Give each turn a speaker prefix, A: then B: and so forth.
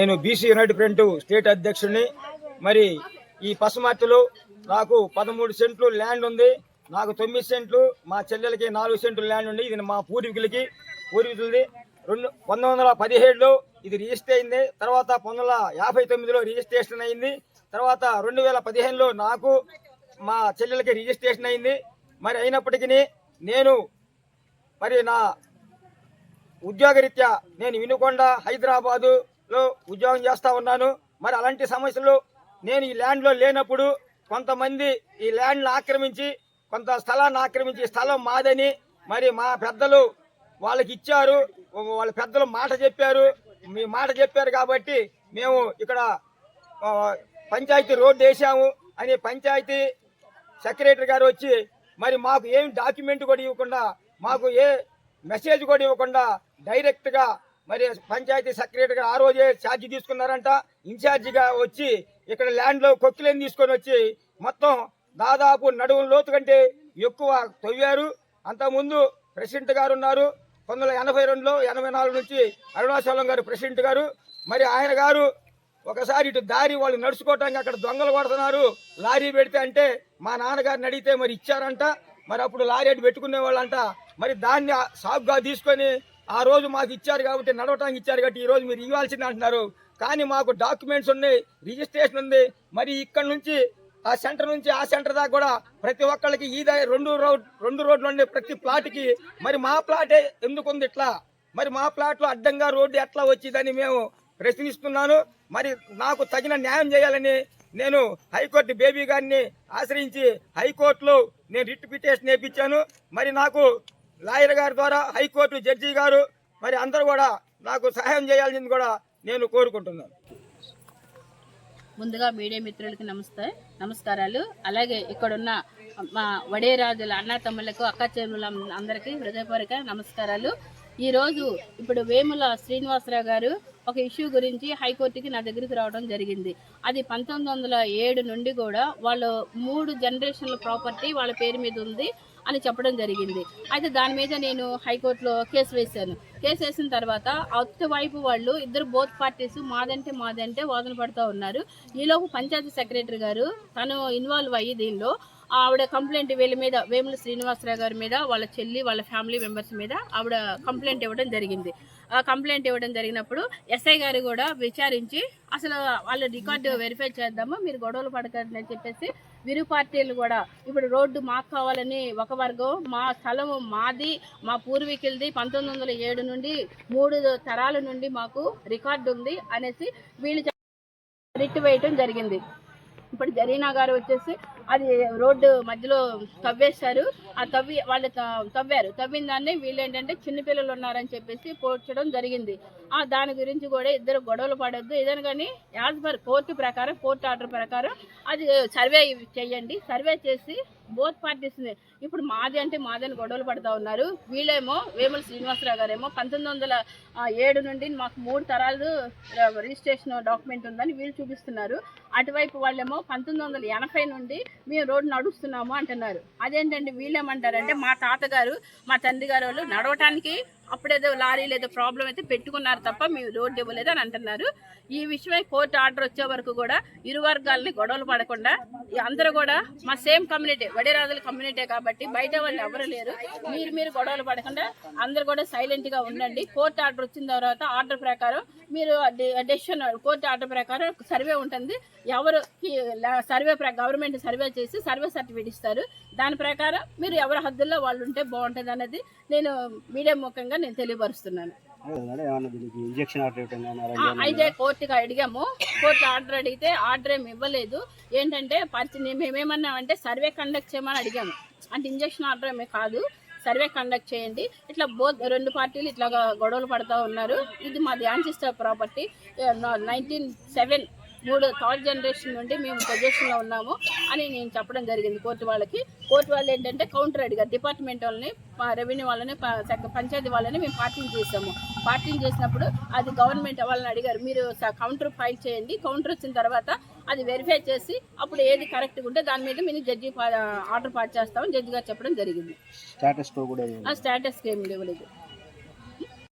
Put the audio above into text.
A: నేను BC United front state అధ్యక్షుడిని. మరి ఈ పసుమర్తిలో నాకు 13 సెంట్లు ల్యాండ్ ఉంది. నాకు 9 సెంట్లు, మా చెల్లెలకి 4 సెంట్లు ల్యాండ్ ఉంది. ఇది మా పూర్వీకులది. 1917లో ఇది రిజిస్టర్ అయింది. తర్వాత 1959లో రిజిస్ట్రేషన్ అయింది. తర్వాత 2015లో నాకు మా చెల్లెలకి రిజిస్ట్రేషన్ అయింది. మరి అయినప్పటికీ నేను మరి నా ఉద్యోగరీత్యా నేను వినుకొండ హైదరాబాదులో ఉద్యోగం చేస్తా ఉన్నాను. మరి అలాంటి సమస్యలు నేను ఈ ల్యాండ్లో లేనప్పుడు కొంతమంది ఈ ల్యాండ్ను ఆక్రమించి కొంత స్థలాన్ని ఆక్రమించి స్థలం మాదని మరి మా పెద్దలు వాళ్ళకి ఇచ్చారు. వాళ్ళ పెద్దలు మాట చెప్పారు. మీ మాట చెప్పారు కాబట్టి మేము ఇక్కడ పంచాయతీ రోడ్డు వేసాము అని పంచాయతీ సెక్రటరీ గారు వచ్చి మరి మాకు ఏం డాక్యుమెంట్ కూడా ఇవ్వకుండా, మాకు ఏ మెసేజ్ కూడా ఇవ్వకుండా డైరెక్ట్గా మరి పంచాయతీ సెక్రటరీ గారు ఆ రోజే ఛార్జీ తీసుకున్నారంట. ఇన్ఛార్జిగా వచ్చి ఇక్కడ ల్యాండ్లో కొక్కిలేని తీసుకొని వచ్చి మొత్తం దాదాపు నడుము లోతు కంటే ఎక్కువ తవ్వారు. అంతకుముందు ప్రెసిడెంట్ గారు ఉన్నారు. 1982లో 84 నుంచి అరుణాచలం గారు ప్రెసిడెంట్ గారు. మరి ఆయన గారు ఒకసారి ఇటు దారి వాళ్ళు నడుచుకోవటానికి అక్కడ దొంగలు కొడుతున్నారు, లారీ పెడితే అంటే మా నాన్నగారిని అడిగితే మరి ఇచ్చారంట. మరి అప్పుడు లారీ అటు పెట్టుకునే వాళ్ళంట. మరి దాన్ని సాగుగా తీసుకొని ఆ రోజు మాకు ఇచ్చారు కాబట్టి నడవటానికి ఇచ్చారు కాబట్టి ఈ రోజు మీరు ఇవ్వాల్సింది అంటున్నారు. కానీ మాకు డాక్యుమెంట్స్ ఉన్నాయి, రిజిస్ట్రేషన్ ఉంది. మరి ఇక్కడ నుంచి ఆ సెంటర్ నుంచి ఆ సెంటర్ దాకా కూడా ప్రతి ఒక్కళ్ళకి ఈ రెండు రోడ్లు ఉండే ప్రతి ప్లాట్కి మరి మా ప్లాటే ఎందుకు ఉంది ఇట్లా? మరి మా ప్లాట్లో అడ్డంగా రోడ్డు ఎట్లా వచ్చిందని మేము ప్రశ్నిస్తున్నాను. మరి నాకు తగిన న్యాయం చేయాలని నేను హైకోర్టు బేబీ గారిని ఆశ్రయించి హైకోర్టులో నేను రిట్ పిటిషన్ వేయించాను. మరి నాకు లాయర్ గారి ద్వారా హైకోర్టు జడ్జి గారు మరి అందరూ కూడా నాకు సహాయం చేయాలని కూడా నేను కోరుకుంటున్నాను.
B: ముందుగా మీడియా మిత్రులకి నమస్కారాలు. అలాగే ఇక్కడున్న మా వడేరాజుల అన్న తమ్ముళ్లకు అక్క చెల్లెల అందరికీ హృదయపూర్వక నమస్కారాలు. ఈరోజు ఇప్పుడు వేముల శ్రీనివాసరావు గారు ఒక ఇష్యూ గురించి హైకోర్టుకి నా దగ్గరికి రావడం జరిగింది. అది 1907 నుండి కూడా వాళ్ళు 3 జనరేషన్ల ప్రాపర్టీ వాళ్ళ పేరు మీద ఉంది అని చెప్పడం జరిగింది. అయితే దాని మీద నేను హైకోర్టులో కేసు వేశాను. కేసు వేసిన తర్వాత అటువైపు వాళ్ళు ఇద్దరు బోత్ పార్టీస్ మాదంటే వాదన పడుతూ ఉన్నారు. ఈలోపు పంచాయతీ సెక్రటరీ గారు తను ఇన్వాల్వ్ అయ్యి దీనిలో ఆవిడ కంప్లైంట్ వీళ్ళ మీద వేముల శ్రీనివాసరావు గారి మీద, వాళ్ళ చెల్లి, వాళ్ళ ఫ్యామిలీ మెంబర్స్ మీద ఆవిడ కంప్లైంట్ ఇవ్వడం జరిగింది. ఆ కంప్లైంట్ ఇవ్వడం జరిగినప్పుడు ఎస్ఐ గారు కూడా విచారించి అసలు వాళ్ళ రికార్డు వెరిఫై చేద్దాము, మీరు గొడవలు పడకండి అని చెప్పేసి ఇరు పార్టీలు కూడా ఇప్పుడు రోడ్డు మాకు కావాలని ఒక వర్గం, మా స్థలం మాది, మా పూర్వీకులది 1907 నుండి 3 తరాల నుండి మాకు రికార్డు ఉంది అనేసి వీళ్ళు రిట్ వేయటం జరిగింది. ఇప్పుడు జరీనా గారు వచ్చేసి అది రోడ్డు మధ్యలో తవ్వేశారు. ఆ వాళ్ళు తవ్విన దాన్ని వీళ్ళు ఏంటంటే చిన్నపిల్లలు ఉన్నారని చెప్పేసి పోడ్చడం జరిగింది. దాని గురించి కూడా ఇద్దరు గొడవలు పడొద్దు, ఏదైనా కానీ యాజ్ పర్ కోర్టు ప్రకారం, కోర్టు ఆర్డర్ ప్రకారం అది సర్వే చేయండి. సర్వే చేసి బోత్ పార్టీస్ని ఇప్పుడు మాదని గొడవలు పడుతూ ఉన్నారు. వీళ్ళేమో వేముల శ్రీనివాసరావు గారేమో 1907 నుండి మాకు 3 తరాలు రిజిస్ట్రేషన్ డాక్యుమెంట్ ఉందని వీళ్ళు చూపిస్తున్నారు. అటువైపు వాళ్ళేమో 1980 నుండి మేము రోడ్డు నడుస్తున్నాము అంటున్నారు. అదేంటండి వీళ్ళేమంటారంటే మా తాతగారు, మా తండ్రి గారు వాళ్ళు నడవటానికి అప్పుడేదో లారీలు ఏదో ప్రాబ్లం అయితే పెట్టుకున్నారు తప్ప మేము రోడ్డు ఇవ్వలేదు అని అంటున్నారు. ఈ విషయమై కోర్టు ఆర్డర్ వచ్చే వరకు కూడా ఇరు వర్గాలని గొడవలు పడకుండా అందరూ కూడా మా సేమ్ కమ్యూనిటీ, వడేరాజుల కమ్యూనిటీ కాబట్టి బయట వాళ్ళు ఎవరు లేరు, మీరు గొడవలు పడకుండా అందరూ కూడా సైలెంట్గా ఉండండి. కోర్టు ఆర్డర్ వచ్చిన తర్వాత ఆర్డర్ ప్రకారం మీరు డెసిషన్, కోర్టు ఆర్డర్ ప్రకారం సర్వే ఉంటుంది. ఎవరు సర్వే గవర్నమెంట్ సర్వే చేసి సర్వే సర్టిఫికేట్ ఇస్తారు. దాని ప్రకారం మీరు ఎవరి హద్దుల్లో వాళ్ళు ఉంటే బాగుంటుంది అన్నది నేను మీడియా ముఖంగా నేను తెలియపరుస్తున్నాను. అయితే కోర్టుకి అడిగాము. కోర్టు ఆర్డర్ అడిగితే ఆర్డర్ ఏమి ఇవ్వలేదు. ఏంటంటే మేమేమన్నామంటే సర్వే కండక్ట్ చేయమని అడిగాము. అంటే ఇంజక్షన్ ఆర్డర్ ఏమీ కాదు, సర్వే కండక్ట్ చేయండి. ఇట్లా రెండు పార్టీలు ఇట్లా గొడవలు పడుతూ ఉన్నారు. ఇది మా యాన్సిస్టర్ ప్రాపర్టీ, 1907 3rd జనరేషన్ నుండి మేము పొజిషన్లో ఉన్నాము అని నేను చెప్పడం జరిగింది కోర్టు వాళ్ళకి. కోర్టు వాళ్ళు ఏంటంటే కౌంటర్ అడిగారు. డిపార్ట్మెంట్ వాళ్ళని, రెవెన్యూ వాళ్ళని, పంచాయతీ వాళ్ళని మేము పార్టీని చేసాము. పార్టీని చేసినప్పుడు అది గవర్నమెంట్ వాళ్ళని అడిగారు, మీరు కౌంటర్ ఫైల్ చేయండి. కౌంటర్ వచ్చిన తర్వాత అది వెరిఫై చేసి అప్పుడు ఏది కరెక్ట్గా ఉంటే దాని మీద మేము జడ్జి ఆర్డర్ పాస్ చేస్తామని జడ్జి గారు చెప్పడం జరిగింది. స్టేటస్ ఏమి ఇవ్వలేదు.